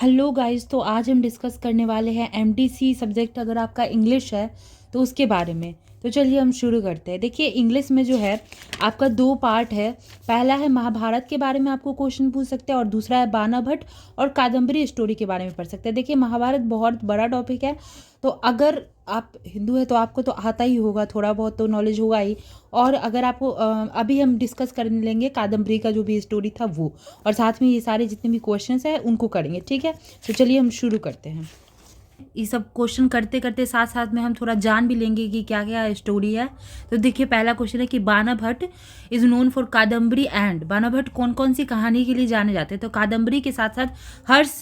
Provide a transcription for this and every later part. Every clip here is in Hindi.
हेलो गाइस, तो आज हम डिस्कस करने वाले हैं एमटीसी सब्जेक्ट अगर आपका इंग्लिश है तो उसके बारे में। तो चलिए हम शुरू करते हैं। देखिए, इंग्लिश में जो है आपका दो पार्ट है। पहला है महाभारत के बारे में आपको क्वेश्चन पूछ सकते हैं, और दूसरा है बानाभट्ट और कादम्बरी स्टोरी के बारे में पढ़ सकते हैं। देखिए, महाभारत बहुत बड़ा टॉपिक है, तो अगर आप हिंदू है तो आपको तो आता ही होगा, थोड़ा बहुत तो नॉलेज होगा ही। और अगर आपको अभी हम डिस्कस कर लेंगे कादम्बरी का जो भी स्टोरी था वो, और साथ में ये सारे जितने भी क्वेश्चंस हैं उनको करेंगे, ठीक है। तो चलिए हम शुरू करते हैं। ये सब क्वेश्चन करते करते साथ साथ में हम थोड़ा जान भी लेंगे कि क्या क्या स्टोरी है। तो देखिए, पहला क्वेश्चन है कि Banabhatta is known for Kadambari and. Banabhatta कौन कौन सी कहानी के लिए जाने जाते हैं? तो कादम्बरी के साथ साथ हर्ष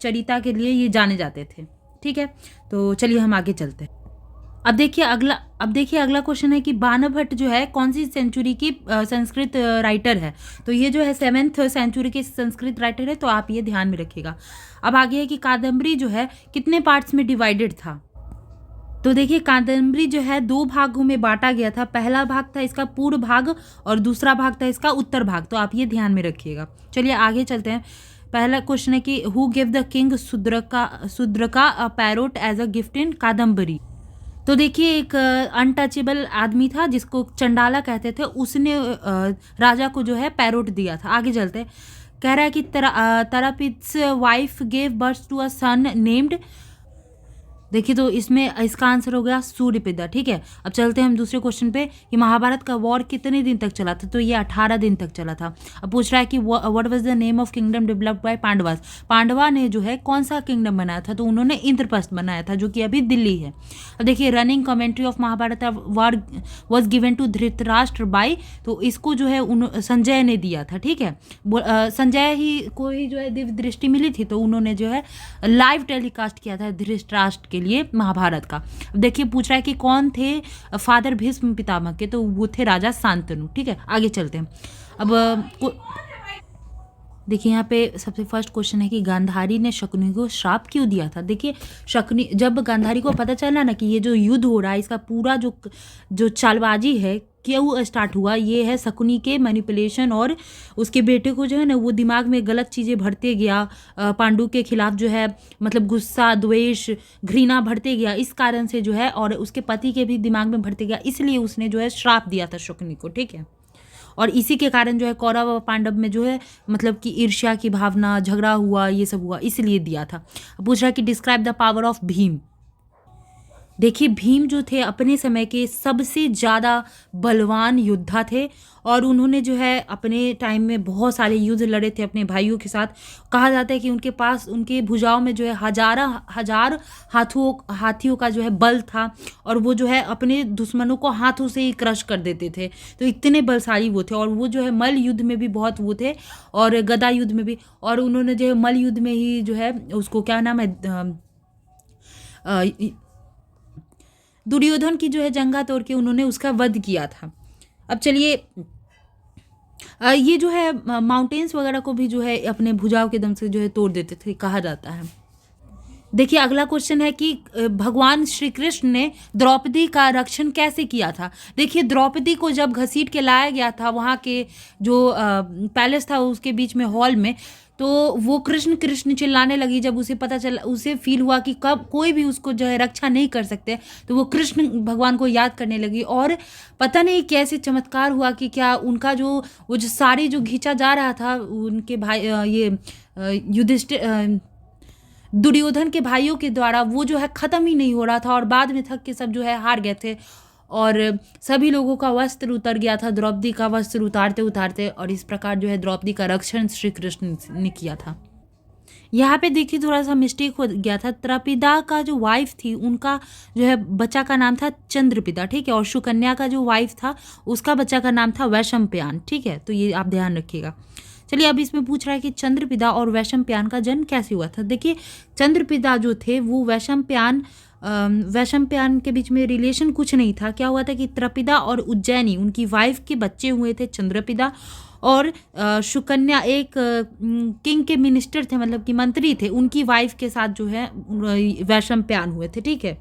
चरिता के लिए ये जाने जाते थे, ठीक है। तो चलिए हम आगे चलते हैं। अब देखिए अगला क्वेश्चन है कि बानाभट्ट जो है कौन सी सेंचुरी की संस्कृत राइटर है? तो ये जो है 7th सेंचुरी के संस्कृत राइटर है, तो आप ये ध्यान में रखिएगा। अब आगे है कि कादम्बरी जो है कितने पार्ट्स में डिवाइडेड था? तो देखिए, कादम्बरी जो है दो भागों में बांटा गया था। पहला भाग था इसका पूर्व भाग और दूसरा भाग था इसका उत्तर भाग, तो आप ये ध्यान में रखिएगा। चलिए आगे चलते हैं। पहला क्वेश्चन है कि who give the king Shudraka a parrot as a gift in Kadambari? तो देखिए, एक अनटचेबल आदमी था जिसको चंडाला कहते थे, उसने राजा को जो है पैरोट दिया था। आगे चलते हैं। कह रहा है कि Tarapida's wife gave birth to a son named. देखिए, तो इसमें इसका आंसर हो गया सूर्यपिता, ठीक है। अब चलते हैं हम दूसरे क्वेश्चन पे कि महाभारत का वॉर कितने दिन तक चला था? तो ये 18 दिन तक चला था। अब पूछ रहा है कि what was the name of kingdom developed by Pandavas? Pandava ने जो है कौन सा किंगडम बनाया था? तो उन्होंने इंद्रप्रस्थ बनाया था, जो कि अभी दिल्ली है। अब देखिए, running commentary of Mahabharata war was given to Dhritarashtra by. तो इसको जो है संजय ने दिया था, ठीक है। संजय ही को ही जो है दिव्य दृष्टि मिली थी, तो उन्होंने जो है लाइव टेलीकास्ट किया था धृतराष्ट्र के लिए महाभारत का। अब देखिए, पूछ रहा है कि कौन थे फादर भीष्म पितामह के? तो वो थे राजा शांतनु, ठीक है। आगे चलते हैं। अब देखिए, यहाँ पे सबसे फर्स्ट क्वेश्चन है कि गांधारी ने शकुनी को श्राप क्यों दिया था? देखिए, शकुनी जब गांधारी को पता चला ना कि ये जो युद्ध हो रहा है इसका पूरा जो चालबाजी है क्यों स्टार्ट हुआ, ये है शकुनी के मैनिपुलेशन, और उसके बेटे को जो है ना वो दिमाग में गलत चीज़ें भरते गया, पांडु के खिलाफ जो है मतलब गुस्सा, द्वेष, घृणा भरते गया, इस कारण से जो है, और उसके पति के भी दिमाग में भरते गया, इसलिए उसने जो है श्राप दिया था शकुनी को, ठीक है। और इसी के कारण जो है कौरव और पांडव में जो है मतलब कि ईर्ष्या की भावना, झगड़ा हुआ, ये सब हुआ, इसलिए दिया था। पूछ रहा है कि describe the power of Bhim. देखिए, भीम जो थे अपने समय के सबसे ज़्यादा बलवान योद्धा थे, और उन्होंने जो है अपने टाइम में बहुत सारे युद्ध लड़े थे अपने भाइयों के साथ। कहा जाता है कि उनके पास, उनके भुजाओं में जो है हजार हाथियों का जो है बल था, और वो जो है अपने दुश्मनों को हाथों से ही क्रश कर देते थे। तो इतने बलशाली वो थे, और वो जो है मल्ल युद्ध में भी बहुत वो थे, और गदा युद्ध में भी। और उन्होंने जो है मल्ल युद्ध में ही जो है उसको क्या नाम है, दुर्योधन की जो है जंघा तोड़ के उन्होंने उसका वध किया था। अब चलिए, ये जो है माउंटेन्स वगैरह को भी जो है अपने भुजाओं के दम से जो है तोड़ देते थे, कहा जाता है। देखिए, अगला क्वेश्चन है कि भगवान श्री कृष्ण ने द्रौपदी का रक्षण कैसे किया था? देखिए, द्रौपदी को जब घसीट के लाया गया था वहाँ के जो पैलेस था उसके बीच में हॉल में, तो वो कृष्ण कृष्ण चिल्लाने लगी। जब उसे पता चला, उसे फील हुआ कि कब कोई भी उसको जो है रक्षा नहीं कर सकते, तो वो कृष्ण भगवान को याद करने लगी। और पता नहीं कैसे चमत्कार हुआ कि क्या उनका वो जो साड़ी जो खींचा जा रहा था उनके भाई ये युधिष्ठिर दुर्योधन के भाइयों के द्वारा, वो जो है ख़त्म ही नहीं हो रहा था, और बाद में थक के सब जो है हार गए थे, और सभी लोगों का वस्त्र उतर गया था द्रौपदी का वस्त्र उतारते उतारते, और इस प्रकार जो है द्रौपदी का रक्षण श्री कृष्ण ने किया था। यहाँ पे देखिए, थोड़ा सा मिस्टेक हो गया था। त्रपिदा का जो वाइफ थी उनका जो है बच्चा का नाम था चंद्रपिता, ठीक है। और सुकन्या का जो वाइफ था उसका बच्चा का नाम था वैशंपायन, ठीक है। तो ये आप ध्यान रखिएगा। चलिए, अब इसमें पूछ रहा है कि चंद्रपिता और वैशंपायन का जन्म कैसे हुआ था? देखिए, चंद्रपिता जो थे वो वैशंपायन के बीच में रिलेशन कुछ नहीं था। क्या हुआ था कि त्रपिदा और उज्जैनी उनकी वाइफ के बच्चे हुए थे चंद्रपिता, और सुकन्या एक किंग के मिनिस्टर थे, मतलब कि मंत्री थे, उनकी वाइफ के साथ जो है वैशंपायन हुए थे, ठीक है।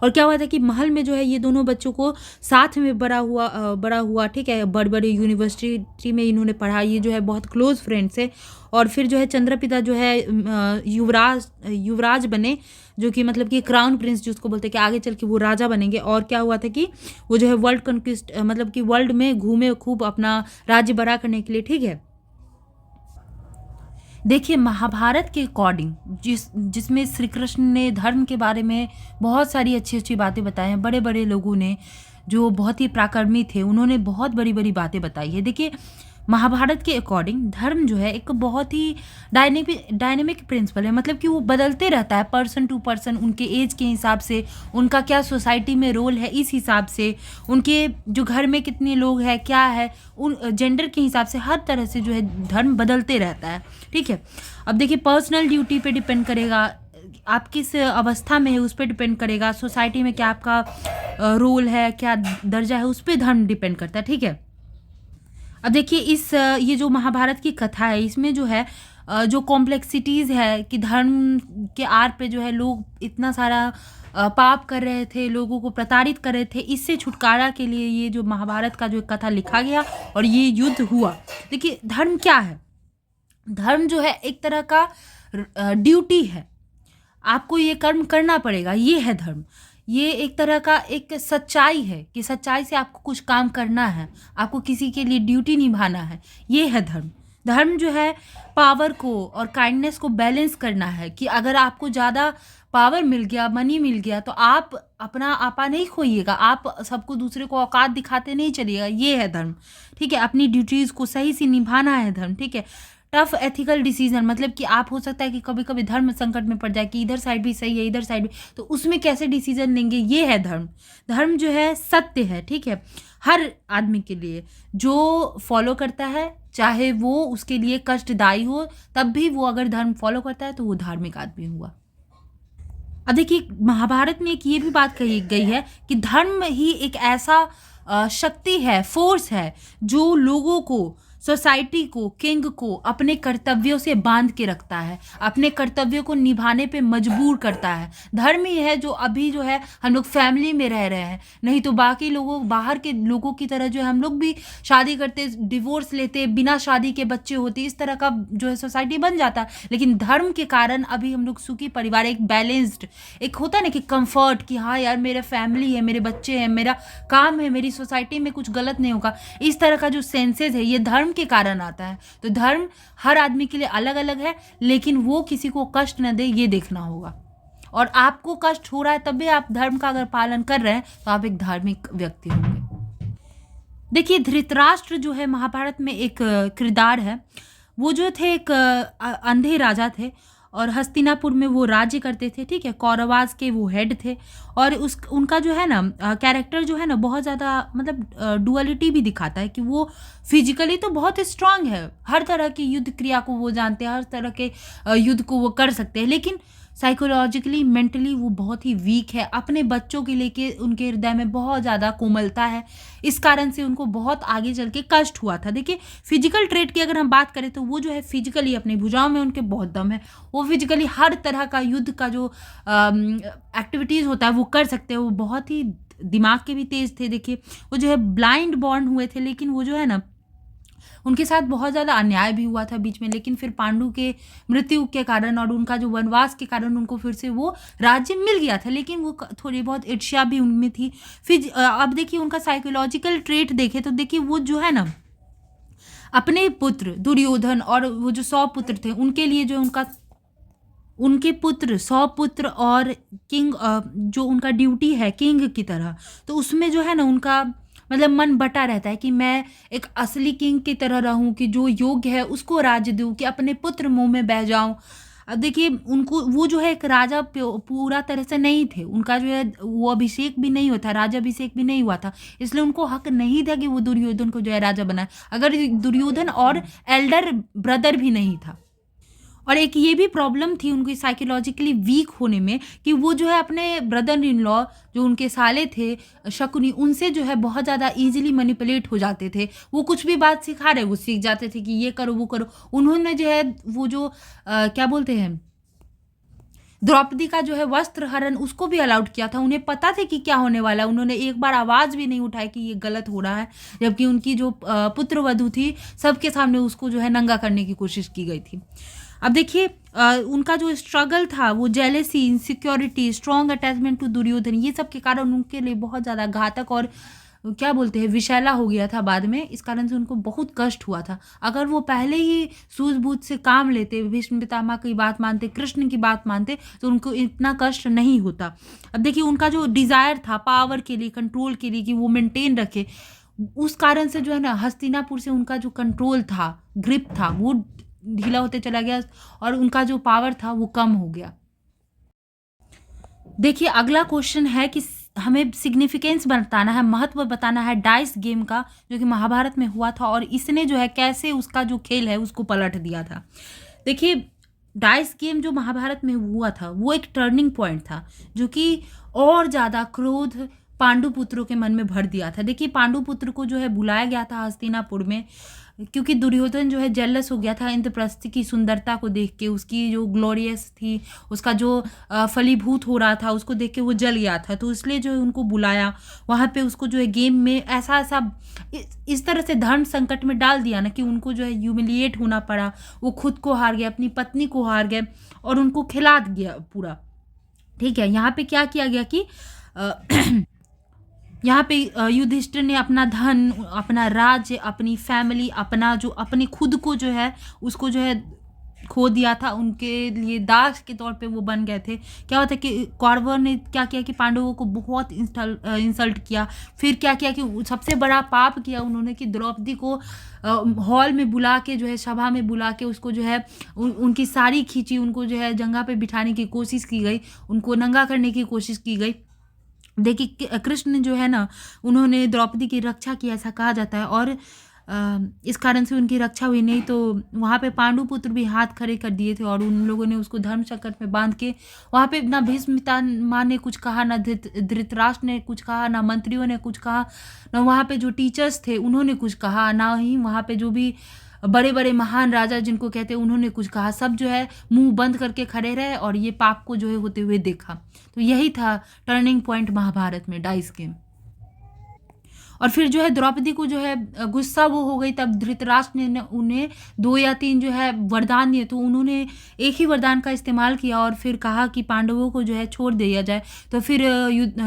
और क्या हुआ था कि महल में जो है ये दोनों बच्चों को साथ में बड़ा हुआ, ठीक है, बड़ी बड़ी यूनिवर्सिटी में इन्होंने पढ़ा, ये जो है बहुत क्लोज फ्रेंड्स है। और फिर जो है चंद्रपिता जो है युवराज युवराज बने, जो कि मतलब कि क्राउन प्रिंस जिसको बोलते हैं कि आगे चल के वो राजा बनेंगे। और क्या हुआ था कि वो जो है वर्ल्ड कंक्विस्ट मतलब कि वर्ल्ड में घूमे खूब अपना राज्य बड़ा करने के लिए, ठीक है। देखिए महाभारत के अकॉर्डिंग जिसमें श्री कृष्ण ने धर्म के बारे में बहुत सारी अच्छी अच्छी बातें बताई हैं, बड़े बड़े लोगों ने जो बहुत ही पराक्रमी थे उन्होंने बहुत बड़ी बड़ी बातें बताई है। देखिए महाभारत के अकॉर्डिंग धर्म जो है एक बहुत ही डायनेमिक प्रिंसिपल है, मतलब कि वो बदलते रहता है पर्सन टू पर्सन, उनके एज के हिसाब से, उनका क्या सोसाइटी में रोल है इस हिसाब से, उनके जो घर में कितने लोग हैं क्या है, उन जेंडर के हिसाब से हर तरह से जो है धर्म बदलते रहता है, ठीक है। अब देखिए पर्सनल ड्यूटी पे डिपेंड करेगा, आप किस अवस्था में है उस पर डिपेंड करेगा, सोसाइटी में क्या आपका रोल है, क्या दर्जा है, उस पर धर्म डिपेंड करता है, ठीक है। अब देखिए ये जो महाभारत की कथा है इसमें जो है जो कॉम्प्लेक्सिटीज़ है कि धर्म के आड़ पे जो है लोग इतना सारा पाप कर रहे थे, लोगों को प्रताड़ित कर रहे थे, इससे छुटकारा के लिए ये जो महाभारत का जो कथा लिखा गया और ये युद्ध हुआ। देखिए धर्म क्या है, धर्म जो है एक तरह का ड्यूटी है, आपको ये कर्म करना पड़ेगा, ये है धर्म। ये एक तरह का एक सच्चाई है कि सच्चाई से आपको कुछ काम करना है, आपको किसी के लिए ड्यूटी निभाना है, ये है धर्म। धर्म जो है पावर को और काइंडनेस को बैलेंस करना है कि अगर आपको ज़्यादा पावर मिल गया, मनी मिल गया, तो आप अपना आपा नहीं खोइएगा, आप सबको दूसरे को औकात दिखाते नहीं चलिएगा, ये है धर्म, ठीक है। अपनी ड्यूटीज़ को सही से निभाना है धर्म, ठीक है। टफ एथिकल डिसीजन, मतलब कि आप हो सकता है कि कभी कभी धर्म संकट में पड़ जाए कि इधर साइड भी सही है इधर साइड भी, तो उसमें कैसे डिसीजन लेंगे, ये है धर्म। धर्म जो है सत्य है, ठीक है, हर आदमी के लिए जो फॉलो करता है, चाहे वो उसके लिए कष्टदायी हो, तब भी वो अगर धर्म फॉलो करता है तो वो धार्मिक आदमी हुआ। अब देखिए महाभारत में एक ये भी बात कही गई है कि धर्म ही एक ऐसा शक्ति है, फोर्स है, जो लोगों को, सोसाइटी को, किंग को अपने कर्तव्यों से बांध के रखता है, अपने कर्तव्यों को निभाने पे मजबूर करता है। धर्म ही है जो अभी जो है हम लोग फैमिली में रह रहे हैं, नहीं तो बाकी लोगों, बाहर के लोगों की तरह जो है हम लोग भी शादी करते, डिवोर्स लेते, बिना शादी के बच्चे होते, इस तरह का जो है सोसाइटी बन जाता है। लेकिन धर्म के कारण अभी हम लोग सुखी परिवार, एक बैलेंस्ड, एक होता है ना कि कंफर्ट, कि हाँ यार मेरा फैमिली है, मेरे बच्चे हैं, मेरा काम है, मेरी सोसाइटी में कुछ गलत नहीं होगा, इस तरह का जो सेंसेस है ये धर्म के कारण आता है। तो धर्म हर आदमी के लिए अलग अलग है, लेकिन वो किसी को कष्ट न दे ये देखना होगा। और आपको कष्ट हो रहा है तब भी आप धर्म का अगर पालन कर रहे हैं तो आप एक धार्मिक व्यक्ति होंगे। देखिए धृतराष्ट्र जो है महाभारत में एक किरदार है, वो जो थे एक अंधे राजा थे और हस्तिनापुर में वो राज्य करते थे, ठीक है, कौरवास के वो हेड थे। और उनका जो है ना कैरेक्टर जो है ना बहुत ज़्यादा मतलब डुअलिटी भी दिखाता है कि वो फिजिकली तो बहुत स्ट्रांग है, हर तरह की युद्ध क्रिया को वो जानते हैं, हर तरह के युद्ध को वो कर सकते हैं, लेकिन साइकोलॉजिकली मेंटली वो बहुत ही वीक है। अपने बच्चों के लेके उनके हृदय में बहुत ज़्यादा कोमलता है, इस कारण से उनको बहुत आगे चल के कष्ट हुआ था। देखिए फिजिकल ट्रेट की अगर हम बात करें तो वो जो है फिजिकली अपनी भुजाओं में उनके बहुत दम है, वो फिजिकली हर तरह का युद्ध का जो एक्टिविटीज़ होता है वो कर सकते हैं, वो बहुत ही दिमाग के भी तेज थे। देखिए वो जो है ब्लाइंड बॉर्न हुए थे, लेकिन वो जो है ना उनके साथ बहुत ज़्यादा अन्याय भी हुआ था बीच में, लेकिन फिर पांडु के मृत्यु के कारण और उनका जो वनवास के कारण उनको फिर से वो राज्य मिल गया था, लेकिन वो थोड़ी बहुत ईर्ष्या भी उनमें थी। फिर अब देखिए उनका साइकोलॉजिकल ट्रेट देखे तो देखिए वो जो है ना अपने पुत्र दुर्योधन और वो जो 100 पुत्र थे उनके लिए जो उनके पुत्र 100 पुत्र और किंग जो उनका ड्यूटी है किंग की तरह, तो उसमें जो है ना उनका मतलब मन बटा रहता है कि मैं एक असली किंग की तरह रहूं, कि जो योग्य है उसको राज्य दूं, कि अपने पुत्र मुंह में बह जाऊं। अब देखिए उनको वो जो है एक राजा पूरा तरह से नहीं थे, उनका जो है वो अभिषेक भी नहीं हुआ था, राजा अभिषेक भी नहीं हुआ था, इसलिए उनको हक नहीं था कि वो दुर्योधन को जो है राजा बनाए, अगर दुर्योधन और एल्डर ब्रदर भी नहीं था। और एक ये भी प्रॉब्लम थी उनकी साइकोलॉजिकली वीक होने में कि वो जो है अपने ब्रदर इन लॉ जो उनके साले थे शकुनी, उनसे जो है बहुत ज़्यादा इजीली मैनिपुलेट हो जाते थे। वो कुछ भी बात सिखा रहे वो सीख जाते थे कि ये करो वो करो। उन्होंने जो है वो जो क्या बोलते हैं द्रौपदी का जो है वस्त्र हरण उसको भी अलाउड किया था, उन्हें पता था कि क्या होने वाला है, उन्होंने एक बार आवाज़ भी नहीं उठाई कि ये गलत हो रहा है, जबकि उनकी जो पुत्र वधू थी सबके सामने उसको जो है नंगा करने की कोशिश की गई थी। अब देखिए उनका जो स्ट्रगल था वो jealousy, insecurity, strong attachment to Duryodhana, ये सब के कारण उनके लिए बहुत ज़्यादा घातक और क्या बोलते हैं विषैला हो गया था बाद में। इस कारण से उनको बहुत कष्ट हुआ था। अगर वो पहले ही सूझबूझ से काम लेते, भीष्म पितामह की बात मानते, कृष्ण की बात मानते, तो उनको इतना कष्ट नहीं होता। अब देखिए उनका जो डिज़ायर था पावर के लिए, कंट्रोल के लिए, कि वो मेंटेन रखे, उस कारण से जो है ना हस्तिनापुर से उनका जो कंट्रोल था, ग्रिप था, वो ढीला होते चला गया और उनका जो पावर था वो कम हो गया। देखिए अगला क्वेश्चन है कि हमें सिग्निफिकेंस बताना है, महत्व बताना है डाइस गेम का, जो कि महाभारत में हुआ था और इसने जो है कैसे उसका जो खेल है उसको पलट दिया था। देखिए डाइस गेम जो महाभारत में हुआ था वो एक टर्निंग पॉइंट था, जो कि और ज़्यादा क्रोध पांडुपुत्रों के मन में भर दिया था। देखिए पांडुपुत्र को जो है बुलाया गया था हस्तिनापुर में, क्योंकि दुर्योधन जो है जेलस हो गया था इंद्रप्रस्थ की सुंदरता को देख के, उसकी जो ग्लोरियस थी, उसका जो फलीभूत हो रहा था उसको देख के वो जल गया था, तो इसलिए जो है उनको बुलाया वहाँ पे, उसको जो है गेम में ऐसा ऐसा इस तरह से धर्म संकट में डाल दिया ना कि उनको जो है ह्यूमिलिएट होना पड़ा, वो खुद को हार गए, अपनी पत्नी को हार गए और उनको खिला गया पूरा। ठीक है, यहाँ पे क्या किया गया कि यहाँ पे युधिष्ठिर ने अपना धन, अपना राज्य, अपनी फैमिली, अपना जो अपने खुद को जो है उसको जो है खो दिया था, उनके लिए दास के तौर पे वो बन गए थे। क्या होता है कि कौरवों ने क्या किया कि पांडवों को बहुत इंसल्ट किया, फिर क्या किया कि सबसे बड़ा पाप किया उन्होंने कि द्रौपदी को हॉल में बुला के जो है, सभा में बुला के उसको जो है उनकी साड़ी खींची, उनको जो है जंगा पे बिठाने की कोशिश की गई, उनको नंगा करने की कोशिश की गई। देखिए कृष्ण जो है ना उन्होंने द्रौपदी की रक्षा की, ऐसा कहा जाता है, और इस कारण से उनकी रक्षा हुई, नहीं तो वहाँ पे पांडुपुत्र भी हाथ खड़े कर दिए थे और उन लोगों ने उसको धर्म संकट में बांध के वहाँ पे ना भीष्म पितामह ने कुछ कहा, ना धृतराष्ट्र ने कुछ कहा, ना मंत्रियों ने कुछ कहा, ना वहाँ पे जो टीचर्स थे उन्होंने कुछ कहा, ना ही वहाँ पे जो भी बड़े बड़े महान राजा जिनको कहते हैं उन्होंने कुछ कहा। सब जो है मुंह बंद करके खड़े रहे और ये पाप को जो है होते हुए देखा। तो यही था टर्निंग पॉइंट महाभारत में, डाइस गेम। और फिर जो है द्रौपदी को जो है गुस्सा वो हो गई, तब धृतराष्ट्र ने उन्हें 2 या 3 जो है वरदान दिए, तो उन्होंने एक ही वरदान का इस्तेमाल किया और फिर कहा कि पांडवों को जो है छोड़ दिया जाए। तो फिर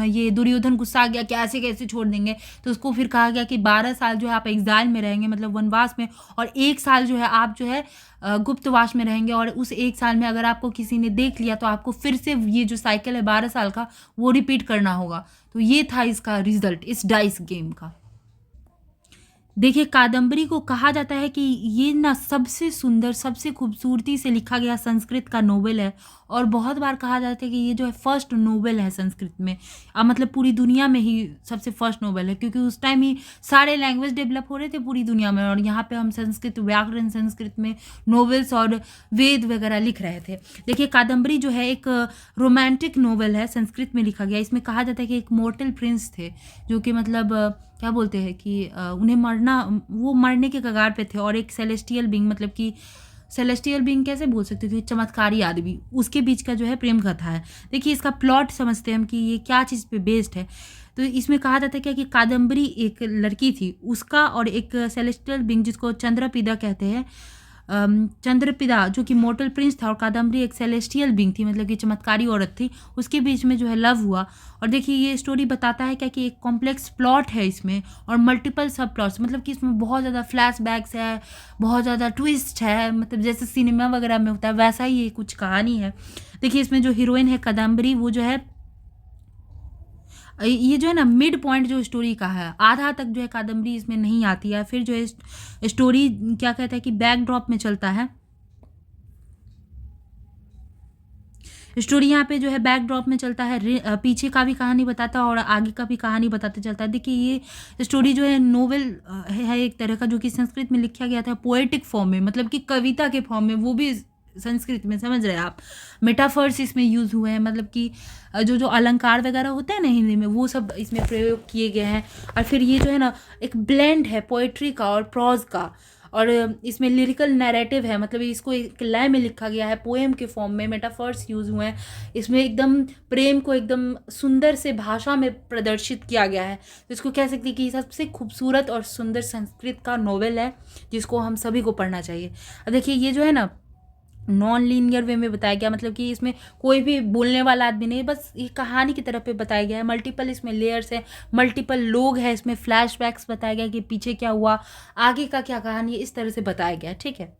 ये दुर्योधन गुस्सा आ गया कि ऐसे कैसे छोड़ देंगे, तो उसको फिर कहा गया कि 12 साल जो है आप एग्जाइल में रहेंगे, मतलब वनवास में, और 1 साल जो है आप जो है गुप्तवास में रहेंगे, और उस 1 साल में अगर आपको किसी ने देख लिया तो आपको फिर से ये जो साइकिल है 12 साल का वो रिपीट करना होगा। तो ये था इसका रिजल्ट इस डाइस गेम का। देखिए कादम्बरी को कहा जाता है कि ये ना सबसे सुंदर, सबसे खूबसूरती से लिखा गया संस्कृत का नोवेल है, और बहुत बार कहा जाता है कि ये जो है फर्स्ट नोवेल है संस्कृत में, मतलब पूरी दुनिया में ही सबसे फर्स्ट नोवेल है, क्योंकि उस टाइम ही सारे लैंग्वेज डेवलप हो रहे थे पूरी दुनिया में, और यहाँ पे हम संस्कृत व्याकरण, संस्कृत में नोवेल्स और वेद वगैरह लिख रहे थे। देखिए कादम्बरी जो है एक रोमांटिक नोवेल है, संस्कृत में लिखा गया। इसमें कहा जाता है कि एक मोर्टल प्रिंस थे जो कि मतलब क्या बोलते हैं कि उन्हें वो मरने के कगार पे थे, और एक सेलेस्टियल बीइंग, मतलब कि सेलेस्टियल बीइंग कैसे बोल सकते थे, चमत्कारी आदमी, उसके बीच का जो है प्रेम कथा है। देखिए इसका प्लॉट समझते हैं हम कि ये क्या चीज़ पे बेस्ड है। तो इसमें कहा जाता है क्या कि कादम्बरी एक लड़की थी, उसका और एक सेलेस्टियल बीइंग जिसको चंद्रपिदा कहते हैं, चंद्रपिदा जो कि मोर्टल प्रिंस था, और कादम्बरी एक सेलेस्टियल बीइंग थी, मतलब कि चमत्कारी औरत थी, उसके बीच में जो है लव हुआ। और देखिए ये स्टोरी बताता है क्या कि एक कॉम्प्लेक्स प्लॉट है इसमें, और मल्टीपल सब प्लॉट्स, मतलब कि इसमें बहुत ज़्यादा फ्लैशबैक्स है, बहुत ज़्यादा ट्विस्ट है, मतलब जैसे सिनेमा वगैरह में होता है वैसा ही ये कुछ कहानी है। देखिए इसमें जो हीरोइन है कादम्बरी, वो जो है ये जो है ना मिड पॉइंट जो स्टोरी का है, आधा तक जो है कादम्बरी इसमें नहीं आती है, फिर जो है स्टोरी क्या कहता है कि बैकड्रॉप में चलता है। स्टोरी यहाँ पे जो है बैकड्रॉप में चलता है, पीछे का भी कहानी बताता है और आगे का भी कहानी बताते चलता है। देखिए ये स्टोरी जो है नोवेल है एक तरह का, जो कि संस्कृत में लिखा गया था पोएटिक फॉर्म में, मतलब कि कविता के फॉर्म में, वो भी संस्कृत में, समझ रहे हैं आप। मेटाफर्स इसमें यूज़ हुए हैं, मतलब कि जो अलंकार वगैरह होते हैं ना हिंदी में, वो सब इसमें प्रयोग किए गए हैं। और फिर ये जो है ना एक ब्लेंड है पोएट्री का और प्रोज का, और इसमें लिरिकल नैरेटिव है, मतलब इसको एक लय में लिखा गया है, पोएम के फॉर्म में, मेटाफर्स यूज़ हुए हैं इसमें, एकदम प्रेम को एकदम सुंदर से भाषा में प्रदर्शित किया गया है। तो इसको कह सकते हैं कि सबसे खूबसूरत और सुंदर संस्कृत का नॉवेल है जिसको हम सभी को पढ़ना चाहिए। अब देखिए ये जो है ना नॉन लीनियर वे में बताया गया, मतलब कि इसमें कोई भी बोलने वाला आदमी नहीं, बस ये कहानी की तरफ पे बताया गया है। मल्टीपल इसमें लेयर्स है, मल्टीपल लोग हैं इसमें, फ्लैशबैक्स बताया गया कि पीछे क्या हुआ, आगे का क्या कहानी है, इस तरह से बताया गया है। ठीक है,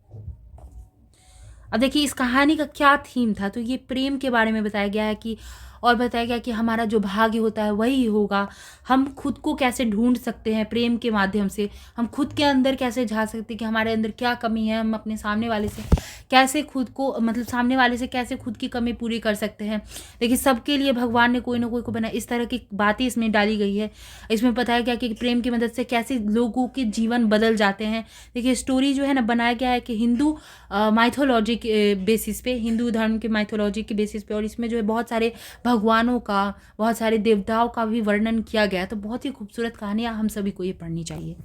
अब देखिए इस कहानी का क्या थीम था, तो ये प्रेम के बारे में बताया गया है कि, और बताया गया कि हमारा जो भाग्य होता है वही होगा, हम खुद को कैसे ढूंढ सकते हैं प्रेम के माध्यम से, हम खुद के अंदर कैसे झांक सकते हैं कि हमारे अंदर क्या कमी है, हम अपने सामने वाले से कैसे खुद को, मतलब सामने वाले से कैसे खुद की कमी पूरी कर सकते हैं। देखिए सबके लिए भगवान ने कोई ना कोई को बनाया, इस तरह की बातें इसमें डाली गई है। इसमें बताया गया कि प्रेम की मदद से कैसे लोगों के जीवन बदल जाते हैं। देखिए स्टोरी जो है ना बनाया गया है कि हिंदू माइथोलॉजी के बेसिस पे, हिंदू धर्म के माइथोलॉजी के बेसिस पे, और इसमें जो है बहुत सारे भगवानों का, बहुत सारे देवताओं का भी वर्णन किया गया है। तो बहुत ही खूबसूरत कहानियाँ, हम सभी को ये पढ़नी चाहिए।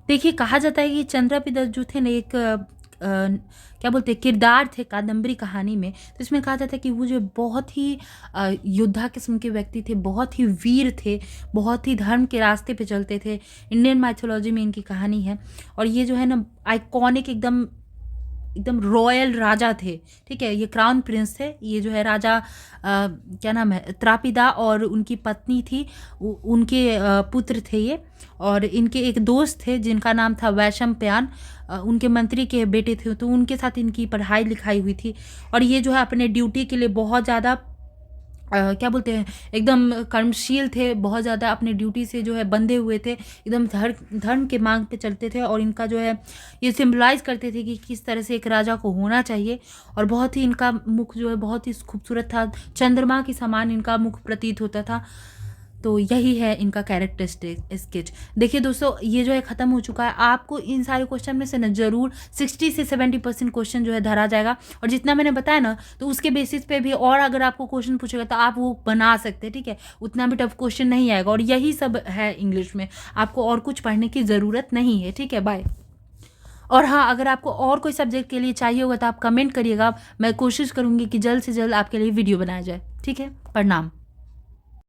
देखिए कहा जाता है कि चंद्रप्रभा दत्त जो थे ना एक क्या बोलते हैं किरदार थे कादम्बरी कहानी में। तो इसमें कहा जाता है कि वो जो बहुत ही योद्धा किस्म के व्यक्ति थे, बहुत ही वीर थे, बहुत ही धर्म के रास्ते पे चलते थे। इंडियन माइथोलॉजी में इनकी कहानी है, और ये जो है ना आइकॉनिक एकदम एकदम रॉयल राजा थे। ठीक है, ये क्राउन प्रिंस थे। ये जो है राजा क्या नाम है, त्रापिदा, और उनकी पत्नी थी, उनके पुत्र थे ये, और इनके एक दोस्त थे जिनका नाम था वैशंपायन, उनके मंत्री के बेटे थे। तो उनके साथ इनकी पढ़ाई लिखाई हुई थी, और ये जो है अपने ड्यूटी के लिए बहुत ज़्यादा क्या बोलते हैं एकदम कर्मशील थे, बहुत ज़्यादा अपने ड्यूटी से जो है बंधे हुए थे, एकदम धर्म के मांग पे चलते थे। और इनका जो है ये सिम्बलाइज करते थे कि किस तरह से एक राजा को होना चाहिए। और बहुत ही इनका मुख जो है बहुत ही खूबसूरत था, चंद्रमा के समान इनका मुख प्रतीत होता था। तो यही है इनका कैरेक्टरिस्टिक स्केच। देखिए दोस्तों ये जो है ख़त्म हो चुका है। आपको इन सारे क्वेश्चन में से ना ज़रूर 60 से 70% क्वेश्चन जो है धरा जाएगा, और जितना मैंने बताया ना तो उसके बेसिस पे भी और अगर आपको क्वेश्चन पूछेगा तो आप वो बना सकते हैं। ठीक है, उतना भी टफ क्वेश्चन नहीं आएगा, और यही सब है इंग्लिश में, आपको और कुछ पढ़ने की ज़रूरत नहीं है। ठीक है, बाय। और हाँ, अगर आपको और कोई सब्जेक्ट के लिए चाहिए होगा तो आप कमेंट करिएगा, मैं कोशिश करूँगी कि जल्द से जल्द आपके लिए वीडियो बनाया जाए। ठीक है, प्रणाम।